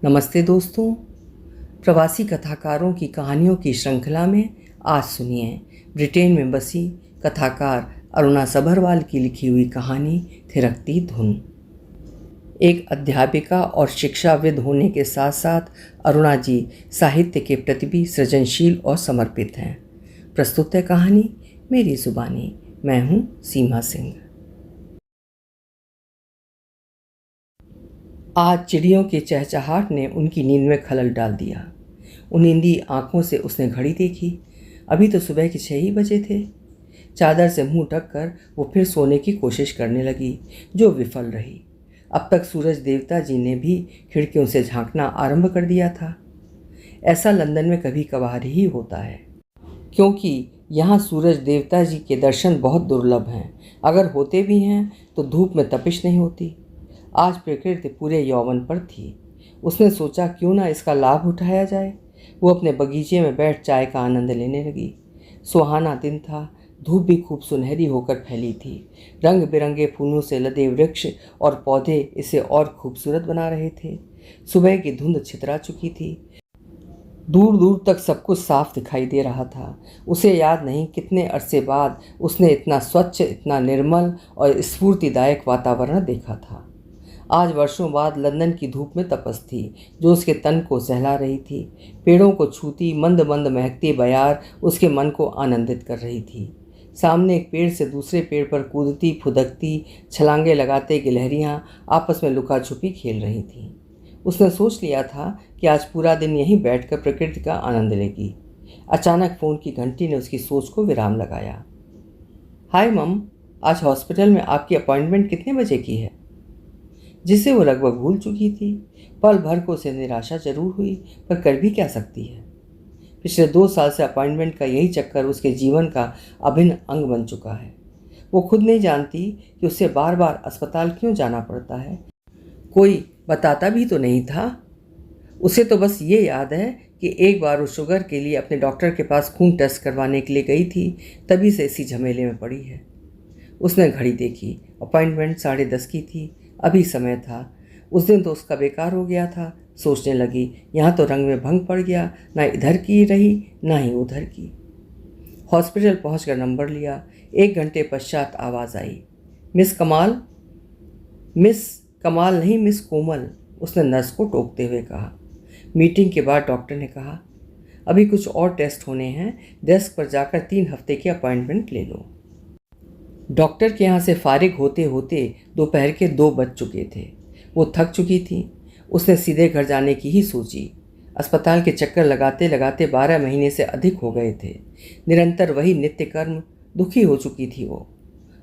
नमस्ते दोस्तों। प्रवासी कथाकारों की कहानियों की श्रृंखला में आज सुनिए ब्रिटेन में बसी कथाकार अरुणा सभरवाल की लिखी हुई कहानी थिरकती धुन। एक अध्यापिका और शिक्षाविद होने के साथ साथ अरुणा जी साहित्य के प्रति भी सृजनशील और समर्पित हैं। प्रस्तुत है कहानी मेरी जुबानी। मैं हूँ सीमा सिंह। आज चिड़ियों के चहचहाट ने उनकी नींद में खलल डाल दिया। उनिंदी आंखों से उसने घड़ी देखी। अभी तो सुबह के 6 ही बजे थे। चादर से मुंह ढककर वो फिर सोने की कोशिश करने लगी, जो विफल रही। अब तक सूरज देवता जी ने भी खिड़कियों से झांकना आरंभ कर दिया था। ऐसा लंदन में कभी कभार ही होता है, क्योंकि यहाँ सूरज देवता जी के दर्शन बहुत दुर्लभ हैं। अगर होते भी हैं तो धूप में तपिश नहीं होती। आज प्रकृति पूरे यौवन पर थी। उसने सोचा क्यों ना इसका लाभ उठाया जाए। वो अपने बगीचे में बैठ चाय का आनंद लेने लगी। सुहाना दिन था। धूप भी खूब सुनहरी होकर फैली थी। रंग बिरंगे फूलों से लदे वृक्ष और पौधे इसे और खूबसूरत बना रहे थे। सुबह की धुंध छितरा चुकी थी। दूर दूर तक सब कुछ साफ दिखाई दे रहा था। उसे याद नहीं कितने अरसे बाद उसने इतना स्वच्छ, इतना निर्मल और स्फूर्तिदायक वातावरण देखा था। आज वर्षों बाद लंदन की धूप में तपस थी, जो उसके तन को सहला रही थी। पेड़ों को छूती मंद मंद महकती बयार उसके मन को आनंदित कर रही थी। सामने एक पेड़ से दूसरे पेड़ पर कूदती फुदकती छलांगे लगाते गिलहरियां आपस में लुका छुपी खेल रही थीं। उसने सोच लिया था कि आज पूरा दिन यहीं बैठकर प्रकृति का आनंद लेगी। अचानक फ़ोन की घंटी ने उसकी सोच को विराम लगाया। हाय मम, आज हॉस्पिटल में आपकी अपॉइंटमेंट कितने बजे की है? जिसे वो लगभग भूल चुकी थी। पल भर को उसे निराशा जरूर हुई, पर कर भी क्या सकती है। पिछले 2 साल से अपॉइंटमेंट का यही चक्कर उसके जीवन का अभिन्न अंग बन चुका है। वो खुद नहीं जानती कि उसे बार बार अस्पताल क्यों जाना पड़ता है। कोई बताता भी तो नहीं था। उसे तो बस ये याद है कि एक बार वो शुगर के लिए अपने डॉक्टर के पास खून टेस्ट करवाने के लिए गई थी, तभी से इसी झमेले में पड़ी है। उसने घड़ी देखी। अपॉइंटमेंट 10:30 की थी। अभी समय था। उस दिन तो उसका बेकार हो गया था। सोचने लगी, यहाँ तो रंग में भंग पड़ गया। ना इधर की रही ना ही उधर की। हॉस्पिटल पहुंचकर नंबर लिया। 1 घंटे पश्चात आवाज़ आई, मिस कमाल। मिस कमाल नहीं, मिस कोमल, उसने नर्स को टोकते हुए कहा। मीटिंग के बाद डॉक्टर ने कहा, अभी कुछ और टेस्ट होने हैं। डेस्क पर जाकर 3 हफ्ते की अपॉइंटमेंट ले लो। डॉक्टर के यहाँ से फारिग होते होते दोपहर के 2 बज चुके थे। वो थक चुकी थी। उसने सीधे घर जाने की ही सोची। अस्पताल के चक्कर लगाते लगाते 12 महीने से अधिक हो गए थे। निरंतर वही नित्य कर्म। दुखी हो चुकी थी वो।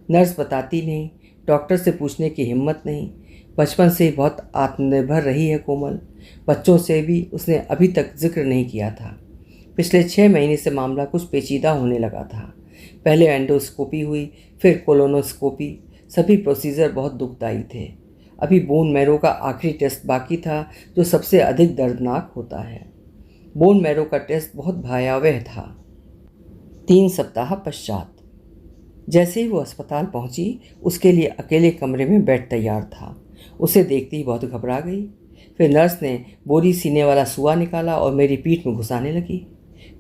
नर्स बताती नहीं, डॉक्टर से पूछने की हिम्मत नहीं। बचपन से ही बहुत आत्मनिर्भर रही है कोमल। बच्चों से भी उसने अभी तक जिक्र नहीं किया था। पिछले 6 महीने से मामला कुछ पेचीदा होने लगा था। पहले एंडोस्कोपी हुई, फिर कोलोनोस्कोपी। सभी प्रोसीजर बहुत दुखदायी थे। अभी बोन मैरो का आखिरी टेस्ट बाकी था, जो सबसे अधिक दर्दनाक होता है। बोन मैरो का टेस्ट बहुत भयावह था। 3 सप्ताह पश्चात जैसे ही वो अस्पताल पहुंची, उसके लिए अकेले कमरे में बेड तैयार था। उसे देखते ही बहुत घबरा गई। फिर नर्स ने बोरी सीने वाला सुआ निकाला और मेरी पीठ में घुसाने लगी।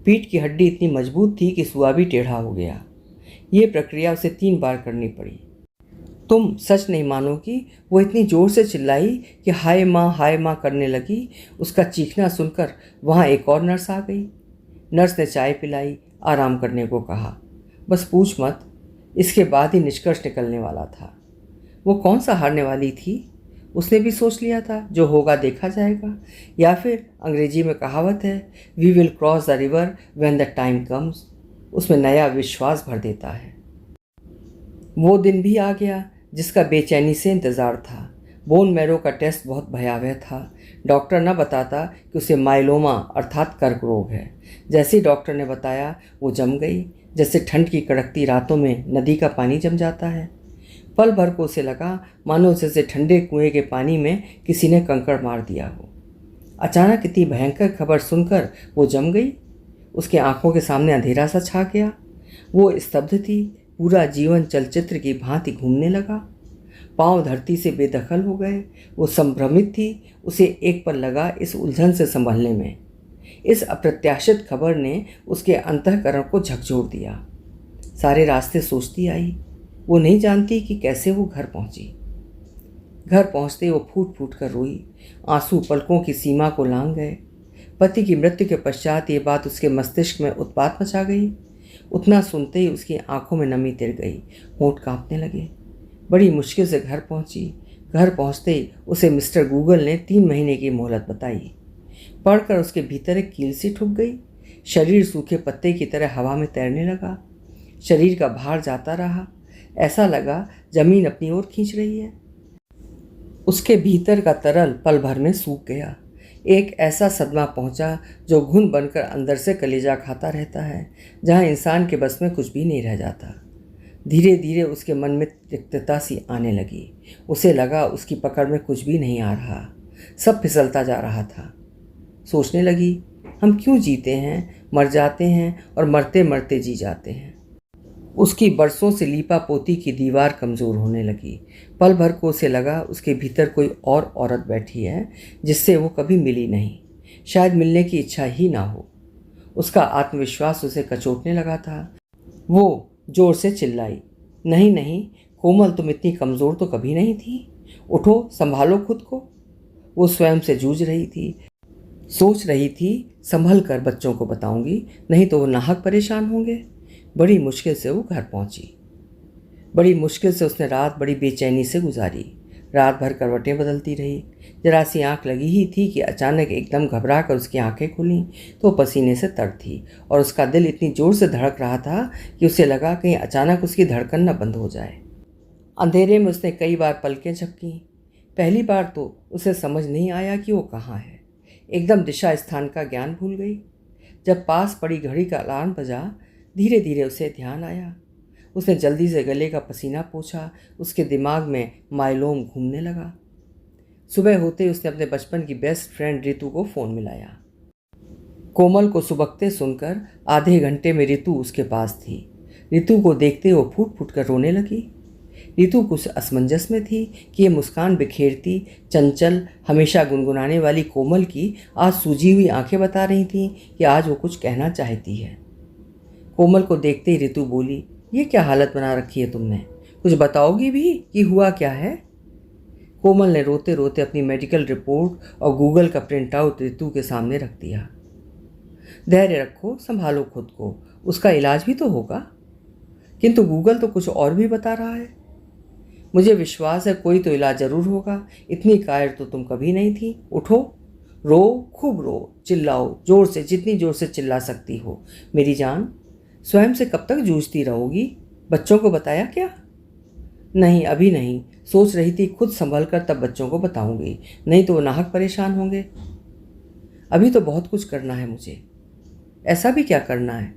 पीठ की हड्डी इतनी मजबूत थी कि सुआ भी टेढ़ा हो गया। ये प्रक्रिया उसे 3 बार करनी पड़ी। तुम सच नहीं मानोगी, वो इतनी ज़ोर से चिल्लाई कि हाय माँ करने लगी। उसका चीखना सुनकर वहाँ एक और नर्स आ गई। नर्स ने चाय पिलाई, आराम करने को कहा। बस पूछ मत, इसके बाद ही निष्कर्ष निकलने वाला था। वो कौन सा हारने वाली थी? उसने भी सोच लिया था, जो होगा देखा जाएगा। या फिर अंग्रेजी में कहावत है, we will cross the river when the time comes. उसमें नया विश्वास भर देता है। वो दिन भी आ गया जिसका बेचैनी से इंतज़ार था। बोन मैरो का टेस्ट बहुत भयावह था। डॉक्टर न बताता कि उसे माइलोमा अर्थात कर्क रोग है। जैसे ही डॉक्टर ने बताया, वो जम गई, जैसे ठंड की कड़कती रातों में नदी का पानी जम जाता है। पल भर को उसे लगा मानो जैसे ठंडे कुएं के पानी में किसी ने कंकड़ मार दिया हो। अचानक इतनी भयंकर खबर सुनकर वो जम गई। उसके आंखों के सामने अंधेरा सा छा गया। वो स्तब्ध थी। पूरा जीवन चलचित्र की भांति घूमने लगा। पांव धरती से बेदखल हो गए। वो संभ्रमित थी, उसे एक पल लगा इस उलझन से संभलने में। इस अप्रत्याशित खबर ने उसके अंतःकरण को झकझोर दिया। सारे रास्ते सोचती आई। वो नहीं जानती कि कैसे वो घर पहुंची। घर पहुंचते वो फूट फूट कर रोई। आंसू पलकों की सीमा को लांघ गए। पति की मृत्यु के पश्चात ये बात उसके मस्तिष्क में उत्पात मचा गई। उतना सुनते ही उसकी आंखों में नमी तिर गई, होंठ कांपने लगे। बड़ी मुश्किल से घर पहुंची। घर पहुंचते ही उसे मिस्टर गूगल ने 3 महीने की मोहलत बताई। पढ़कर उसके भीतर एक कील सी ठुक गई। शरीर सूखे पत्ते की तरह हवा में तैरने लगा। शरीर का भार जाता रहा। ऐसा लगा जमीन अपनी ओर खींच रही है। उसके भीतर का तरल पल भर में सूख गया। एक ऐसा सदमा पहुंचा जो घुन बनकर अंदर से कलेजा खाता रहता है, जहां इंसान के बस में कुछ भी नहीं रह जाता। धीरे धीरे उसके मन में रिक्तता सी आने लगी। उसे लगा उसकी पकड़ में कुछ भी नहीं आ रहा, सब फिसलता जा रहा था। सोचने लगी, हम क्यों जीते हैं, मर जाते हैं और मरते मरते जी जाते हैं। उसकी बरसों से लीपा पोती की दीवार कमज़ोर होने लगी। पल भर को उसे लगा उसके भीतर कोई और औरत बैठी है जिससे वो कभी मिली नहीं, शायद मिलने की इच्छा ही ना हो। उसका आत्मविश्वास उसे कचोटने लगा था। वो जोर से चिल्लाई, नहीं नहीं कोमल, तुम इतनी कमज़ोर तो कभी नहीं थी। उठो, संभालो खुद को। वो स्वयं से जूझ रही थी। सोच रही थी, संभल कर बच्चों को बताऊंगी, नहीं तो वो नाहक परेशान होंगे। बड़ी मुश्किल से वो घर पहुंची। बड़ी मुश्किल से उसने रात बड़ी बेचैनी से गुजारी। रात भर करवटें बदलती रही। जरा सी आँख लगी ही थी कि अचानक एकदम घबरा कर उसकी आंखें खुलीं तो पसीने से तर थी और उसका दिल इतनी ज़ोर से धड़क रहा था कि उसे लगा कहीं अचानक उसकी धड़कन न बंद हो जाए। अंधेरे में उसने कई बार पलकें झपकीं। पहली बार तो उसे समझ नहीं आया कि वो कहाँ है। एकदम दिशा स्थान का ज्ञान भूल गई। जब पास पड़ी घड़ी का अलार्म बजा, धीरे धीरे उसे ध्यान आया। उसने जल्दी से गले का पसीना पोंछा। उसके दिमाग में माइलोम घूमने लगा। सुबह होते ही उसने अपने बचपन की बेस्ट फ्रेंड रितु को फ़ोन मिलाया। कोमल को सुबकते सुनकर आधे घंटे में रितु उसके पास थी। रितु को देखते वो फूट फूट कर रोने लगी। रितु कुछ असमंजस में थी कि ये मुस्कान बिखेरती, चंचल, हमेशा गुनगुनाने वाली कोमल की आज सूजी हुई आंखें बता रही थीं कि आज वो कुछ कहना चाहती है। कोमल को देखते ही रितु बोली, ये क्या हालत बना रखी है तुमने? कुछ बताओगी भी कि हुआ क्या है? कोमल ने रोते रोते अपनी मेडिकल रिपोर्ट और गूगल का प्रिंट आउट रितु के सामने रख दिया। धैर्य रखो, संभालो खुद को, उसका इलाज भी तो होगा। किंतु गूगल तो कुछ और भी बता रहा है। मुझे विश्वास है कोई तो इलाज जरूर होगा। इतनी कायर तो तुम कभी नहीं थी। उठो, रो, खूब रो, चिल्लाओ जोर से, जितनी जोर से चिल्ला सकती हो। मेरी जान, स्वयं से कब तक जूझती रहोगी? बच्चों को बताया क्या? नहीं, अभी नहीं। सोच रही थी खुद संभल कर तब बच्चों को बताऊंगी, नहीं तो वो नाहक परेशान होंगे। अभी तो बहुत कुछ करना है मुझे। ऐसा भी क्या करना है?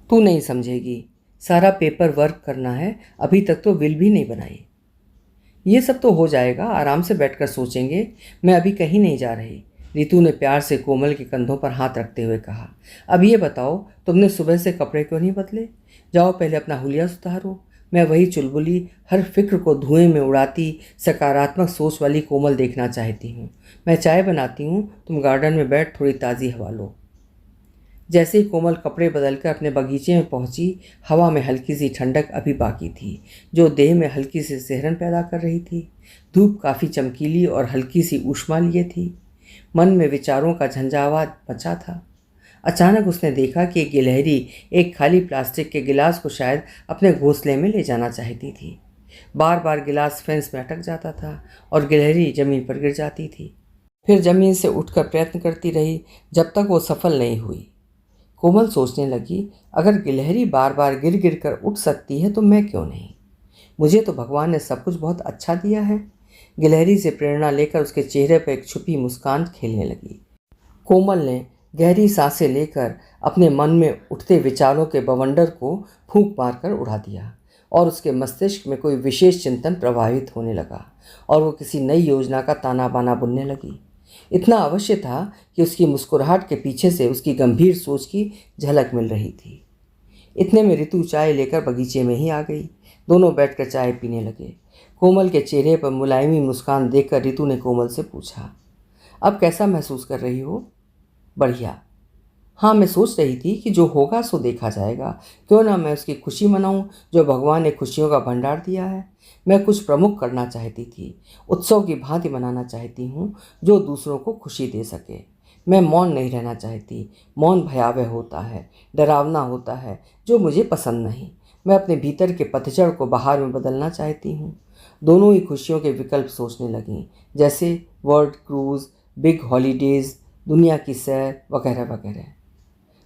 तू नहीं समझेगी। सारा पेपर वर्क करना है। अभी तक तो विल भी नहीं बनाई। ये सब तो हो जाएगा, आराम से बैठकर सोचेंगे। मैं अभी कहीं नहीं जा रही। रितु ने प्यार से कोमल के कंधों पर हाथ रखते हुए कहा। अब ये बताओ, तुमने सुबह से कपड़े क्यों नहीं बदले? जाओ पहले अपना हुलिया सुधारो। मैं वही चुलबुली, हर फिक्र को धुएं में उड़ाती, सकारात्मक सोच वाली कोमल देखना चाहती हूँ। मैं चाय बनाती हूँ, तुम गार्डन में बैठ थोड़ी ताज़ी हवा लो। जैसे ही कोमल कपड़े बदलकर अपने बगीचे में पहुंची, हवा में हल्की सी ठंडक अभी बाकी थी, जो देह में हल्की सी सिहरन पैदा कर रही थी। धूप काफ़ी चमकीली और हल्की सी ऊष्मा लिए थी। मन में विचारों का झंझावात मचा था। अचानक उसने देखा कि एक गिलहरी एक खाली प्लास्टिक के गिलास को शायद अपने घोंसले में ले जाना चाहती थी। बार बार गिलास फेंस में अटक जाता था और गिलहरी जमीन पर गिर जाती थी। फिर जमीन से उठकर प्रयत्न करती रही जब तक वो सफल नहीं हुई। कोमल सोचने लगी, अगर गिलहरी बार बार गिर गिर कर उठ सकती है तो मैं क्यों नहीं? मुझे तो भगवान ने सब कुछ बहुत अच्छा दिया है। गिलहरी से प्रेरणा लेकर उसके चेहरे पर एक छुपी मुस्कान खेलने लगी। कोमल ने गहरी सांसें लेकर अपने मन में उठते विचारों के बवंडर को फूंक मारकर उड़ा दिया और उसके मस्तिष्क में कोई विशेष चिंतन प्रभावित होने लगा और वो किसी नई योजना का ताना बाना बुनने लगी। इतना अवश्य था कि उसकी मुस्कुराहट के पीछे से उसकी गंभीर सोच की झलक मिल रही थी। इतने में रितु चाय लेकर बगीचे में ही आ गई। दोनों बैठकर चाय पीने लगे। कोमल के चेहरे पर मुलायमी मुस्कान देखकर रितु ने कोमल से पूछा, अब कैसा महसूस कर रही हो? बढ़िया। हाँ, मैं सोच रही थी कि जो होगा सो देखा जाएगा, क्यों ना मैं उसकी खुशी मनाऊं जो भगवान ने खुशियों का भंडार दिया है। मैं कुछ प्रमुख करना चाहती थी, उत्सव की भांति मनाना चाहती हूँ जो दूसरों को खुशी दे सके। मैं मौन नहीं रहना चाहती। मौन भयावह होता है, डरावना होता है, जो मुझे पसंद नहीं। मैं अपने भीतर के पतझड़ को बाहर में बदलना चाहती हूँ। दोनों ही खुशियों के विकल्प सोचने लगीं, जैसे वर्ल्ड क्रूज, बिग हॉलीडेज, दुनिया की सैर वगैरह वगैरह।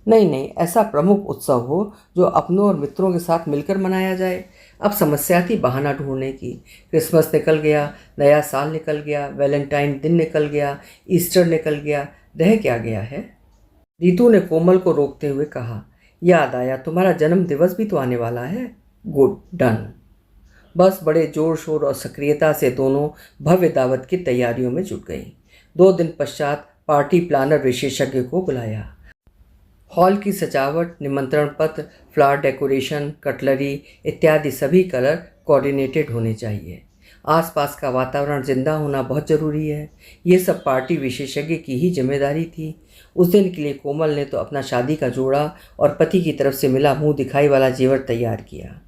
नहीं नहीं, ऐसा प्रमुख उत्सव हो जो अपनों और मित्रों के साथ मिलकर मनाया जाए। अब समस्या थी बहाना ढूंढने की। क्रिसमस निकल गया, नया साल निकल गया, वैलेंटाइन दिन निकल गया, ईस्टर निकल गया, रह क्या गया है? रितु ने कोमल को रोकते हुए कहा, याद आया, तुम्हारा जन्म दिवस भी तो आने वाला है। Good, done. बस बड़े जोर शोर और सक्रियता से दोनों भव्य दावत की तैयारियों में जुट गईं। 2 दिन पश्चात पार्टी प्लानर विशेषज्ञ को बुलाया। हॉल की सजावट, निमंत्रण पत्र, फ्लावर डेकोरेशन, कटलरी इत्यादि सभी कलर कोऑर्डिनेटेड होने चाहिए। आसपास का वातावरण जिंदा होना बहुत ज़रूरी है। ये सब पार्टी विशेषज्ञ की ही जिम्मेदारी थी। उस दिन के लिए कोमल ने तो अपना शादी का जोड़ा और पति की तरफ से मिला मुंह दिखाई वाला जेवर तैयार किया।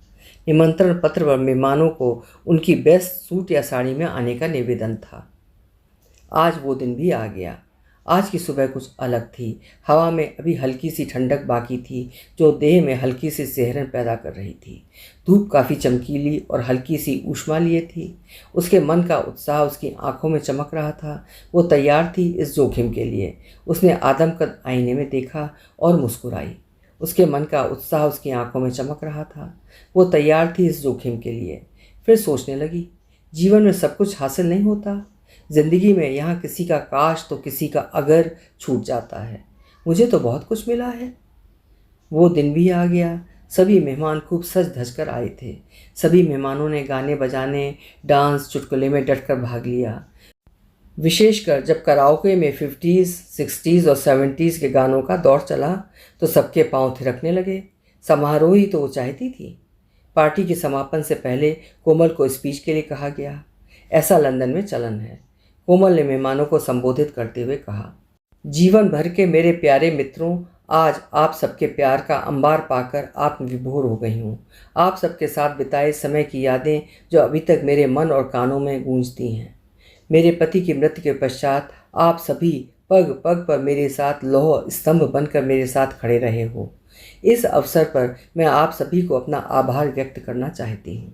निमंत्रण पत्र पर मेहमानों को उनकी बेस्ट सूट या साड़ी में आने का निवेदन था। आज वो दिन भी आ गया। आज की सुबह कुछ अलग थी। हवा में अभी हल्की सी ठंडक बाकी थी जो देह में हल्की सी सिहरन पैदा कर रही थी। धूप काफ़ी चमकीली और हल्की सी ऊष्मा लिए थी। उसके मन का उत्साह उसकी आंखों में चमक रहा था। वो तैयार थी इस जोखिम के लिए। उसने आदमकद आईने में देखा और मुस्कुराई। उसके मन का उत्साह उसकी आंखों में चमक रहा था। वो तैयार थी इस जोखिम के लिए। फिर सोचने लगी, जीवन में सब कुछ हासिल नहीं होता। जिंदगी में यहाँ किसी का काश तो किसी का अगर छूट जाता है। मुझे तो बहुत कुछ मिला है। वो दिन भी आ गया। सभी मेहमान खूब सज धज कर आए थे। सभी मेहमानों ने गाने बजाने, डांस, चुटकुले में डटकर भाग लिया। विशेषकर जब कराओके में 50s, 60s और 70s के गानों का दौर चला तो सबके पांव थिरकने लगे। समारोह ही तो वो चाहती थी। पार्टी के समापन से पहले कोमल को स्पीच के लिए कहा गया। ऐसा लंदन में चलन है। कोमल ने मेहमानों को संबोधित करते हुए कहा, जीवन भर के मेरे प्यारे मित्रों, आज आप सबके प्यार का अंबार पाकर आत्मविभोर हो गई हूँ। आप सबके साथ बिताए समय की यादें जो अभी तक मेरे मन और कानों में गूंजती हैं। मेरे पति की मृत्यु के पश्चात आप सभी पग पग पर मेरे साथ लौह स्तंभ बनकर मेरे साथ खड़े रहे हो। इस अवसर पर मैं आप सभी को अपना आभार व्यक्त करना चाहती हूँ।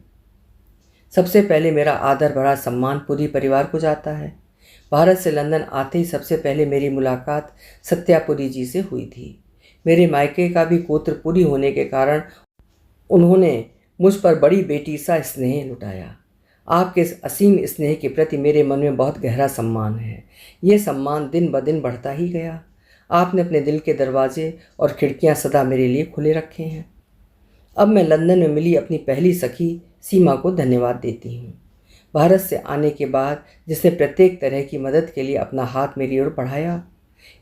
सबसे पहले मेरा आदर भरा सम्मान पूरी परिवार को जाता है। भारत से लंदन आते ही सबसे पहले मेरी मुलाकात सत्यापुरी जी से हुई थी। मेरे मायके का भी गोत्र पुरी होने के कारण उन्होंने मुझ पर बड़ी बेटी सा स्नेह लुटाया। आपके इस असीम स्नेह के प्रति मेरे मन में बहुत गहरा सम्मान है। ये सम्मान दिन ब दिन बढ़ता ही गया। आपने अपने दिल के दरवाजे और खिड़कियां सदा मेरे लिए खुले रखे हैं। अब मैं लंदन में मिली अपनी पहली सखी सीमा को धन्यवाद देती हूँ। भारत से आने के बाद जिसने प्रत्येक तरह की मदद के लिए अपना हाथ मेरी ओर बढ़ाया।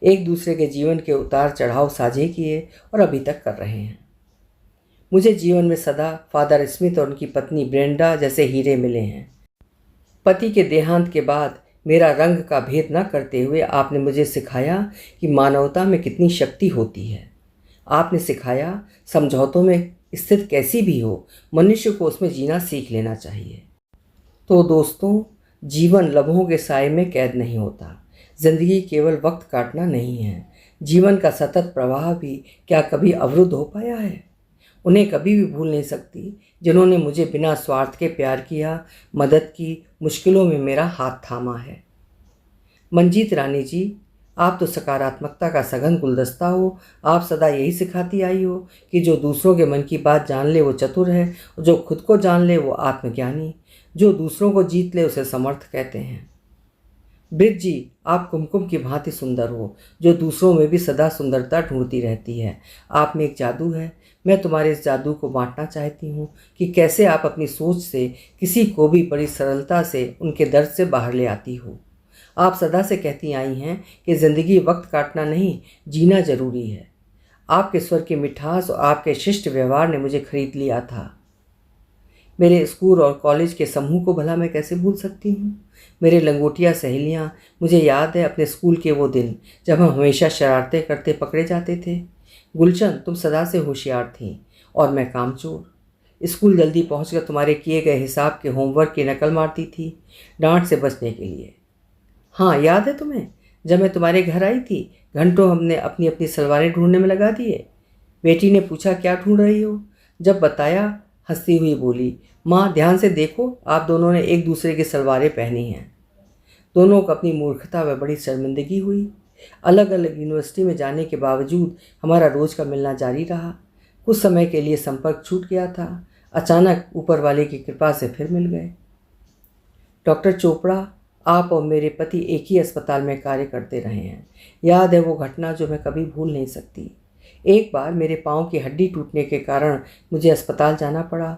एक दूसरे के जीवन के उतार चढ़ाव साझे किए और अभी तक कर रहे हैं। मुझे जीवन में सदा फादर स्मिथ और उनकी पत्नी ब्रेंडा जैसे हीरे मिले हैं। पति के देहांत के बाद मेरा रंग का भेद न करते हुए आपने मुझे सिखाया कि मानवता में कितनी शक्ति होती है। आपने सिखाया समझौतों में स्थिति कैसी भी हो, मनुष्य को उसमें जीना सीख लेना चाहिए। तो दोस्तों, जीवन लम्हों के साए में कैद नहीं होता। जिंदगी केवल वक्त काटना नहीं है। जीवन का सतत प्रवाह भी क्या कभी अवरुद्ध हो पाया है? उन्हें कभी भी भूल नहीं सकती जिन्होंने मुझे बिना स्वार्थ के प्यार किया, मदद की, मुश्किलों में मेरा हाथ थामा है। मंजीत रानी जी, आप तो सकारात्मकता का सघन गुलदस्ता हो। आप सदा यही सिखाती आई हो कि जो दूसरों के मन की बात जान ले वो चतुर है, और जो खुद को जान ले वो आत्मज्ञानी। जो दूसरों को जीत ले उसे समर्थ कहते हैं। ब्रिज जी, आप कुमकुम की भांति सुंदर हो, जो दूसरों में भी सदा सुंदरता ढूंढती रहती है। आप में एक जादू है। मैं तुम्हारे इस जादू को बांटना चाहती हूँ कि कैसे आप अपनी सोच से किसी को भी बड़ी सरलता से उनके दर्द से बाहर ले आती हो। आप सदा से कहती आई हैं कि ज़िंदगी वक्त काटना नहीं, जीना जरूरी है। आपके स्वर की मिठास और आपके शिष्ट व्यवहार ने मुझे खरीद लिया था। मेरे स्कूल और कॉलेज के समूह को भला मैं कैसे भूल सकती हूँ? मेरे लंगोटिया सहेलियाँ, मुझे याद है अपने स्कूल के वो दिन जब हम हमेशा शरारतें करते पकड़े जाते थे। गुलशन, तुम सदा से होशियार थीं और मैं कामचोर। स्कूल जल्दी पहुंचकर तुम्हारे किए गए हिसाब के होमवर्क की नकल मारती थी, डांट से बचने के लिए। हाँ, याद है तुम्हें, जब मैं तुम्हारे घर आई थी, घंटों हमने अपनी अपनी सलवारें ढूंढने में लगा दिए। बेटी ने पूछा क्या ढूंढ रही हो? जब बताया, हंसती हुई बोली, माँ ध्यान से देखो, आप दोनों ने एक दूसरे की सलवारें पहनी हैं। दोनों को अपनी मूर्खता व बड़ी शर्मिंदगी हुई। अलग अलग यूनिवर्सिटी में जाने के बावजूद हमारा रोज का मिलना जारी रहा। कुछ समय के लिए संपर्क छूट गया था, अचानक ऊपर वाले की कृपा से फिर मिल गए। डॉक्टर चोपड़ा, आप और मेरे पति एक ही अस्पताल में कार्य करते रहे हैं। याद है वो घटना जो मैं कभी भूल नहीं सकती। एक बार मेरे पाँव की हड्डी टूटने के कारण मुझे अस्पताल जाना पड़ा।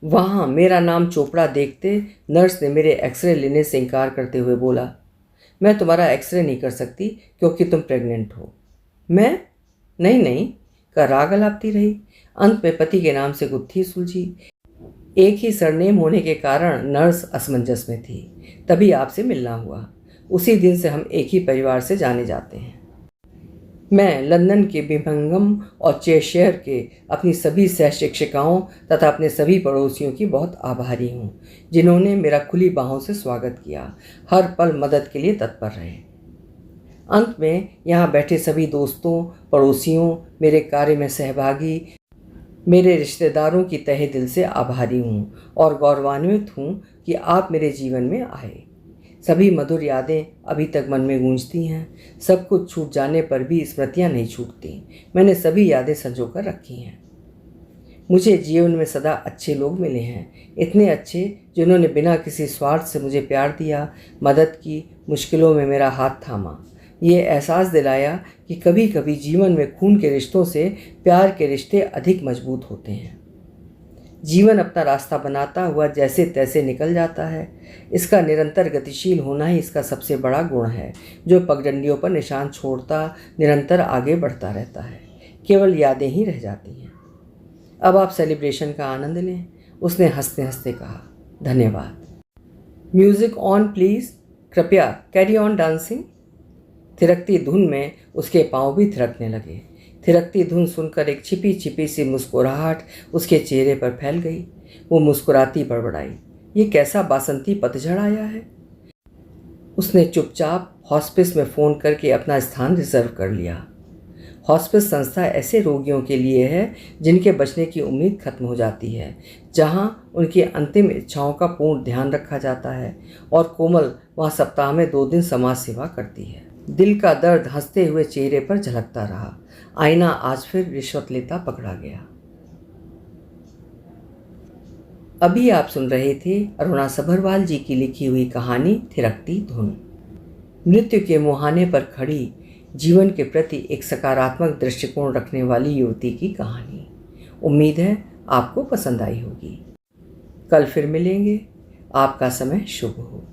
वहाँ मेरा नाम चोपड़ा देखते नर्स ने मेरे एक्सरे लेने से इनकार करते हुए बोला, मैं तुम्हारा एक्सरे नहीं कर सकती क्योंकि तुम प्रेग्नेंट हो। मैं नहीं नहीं का राग अलापती रही। अंत में पति के नाम से गुत्थी सुलझी। एक ही सरनेम होने के कारण नर्स असमंजस में थी। तभी आपसे मिलना हुआ। उसी दिन से हम एक ही परिवार से जाने जाते हैं। मैं लंदन के बिर्मिंघम और चेशयर के अपनी सभी सह शिक्षिकाओं तथा अपने सभी पड़ोसियों की बहुत आभारी हूँ, जिन्होंने मेरा खुली बाहों से स्वागत किया, हर पल मदद के लिए तत्पर रहे। अंत में यहाँ बैठे सभी दोस्तों, पड़ोसियों, मेरे कार्य में सहभागी, मेरे रिश्तेदारों की तहे दिल से आभारी हूँ और गौरवान्वित हूँ कि आप मेरे जीवन में आए। सभी मधुर यादें अभी तक मन में गूंजती हैं। सब कुछ छूट जाने पर भी स्मृतियाँ नहीं छूटती। मैंने सभी यादें संजो कर रखी हैं। मुझे जीवन में सदा अच्छे लोग मिले हैं, इतने अच्छे जिन्होंने बिना किसी स्वार्थ से मुझे प्यार दिया, मदद की, मुश्किलों में मेरा हाथ थामा, ये एहसास दिलाया कि कभी कभी जीवन में खून के रिश्तों से प्यार के रिश्ते अधिक मजबूत होते हैं। जीवन अपना रास्ता बनाता हुआ जैसे तैसे निकल जाता है। इसका निरंतर गतिशील होना ही इसका सबसे बड़ा गुण है, जो पगडंडियों पर निशान छोड़ता निरंतर आगे बढ़ता रहता है। केवल यादें ही रह जाती हैं। अब आप सेलिब्रेशन का आनंद लें, उसने हंसते हंसते कहा। धन्यवाद। म्यूजिक ऑन प्लीज, कृपया कैरी ऑन डांसिंग। थिरकती धुन में उसके पांव भी थिरकने लगे। थिरकती धुन सुनकर एक छिपी छिपी सी मुस्कुराहट उसके चेहरे पर फैल गई। वो मुस्कुराती बड़बड़ाई, ये कैसा बासंती पतझड़ आया है। उसने चुपचाप हॉस्पिस में फ़ोन करके अपना स्थान रिजर्व कर लिया। हॉस्पिस संस्था ऐसे रोगियों के लिए है जिनके बचने की उम्मीद खत्म हो जाती है, जहां उनकी अंतिम इच्छाओं का पूर्ण ध्यान रखा जाता है, और कोमल वहां सप्ताह में 2 दिन समाज सेवा करती है। दिल का दर्द हंसते हुए चेहरे पर झलकता रहा। आईना आज फिर रिश्वत लेता पकड़ा गया। अभी आप सुन रहे थे अरुणा सभरवाल जी की लिखी हुई कहानी थिरकती धुन। मृत्यु के मुहाने पर खड़ी, जीवन के प्रति एक सकारात्मक दृष्टिकोण रखने वाली युवती की कहानी। उम्मीद है आपको पसंद आई होगी। कल फिर मिलेंगे। आपका समय शुभ हो।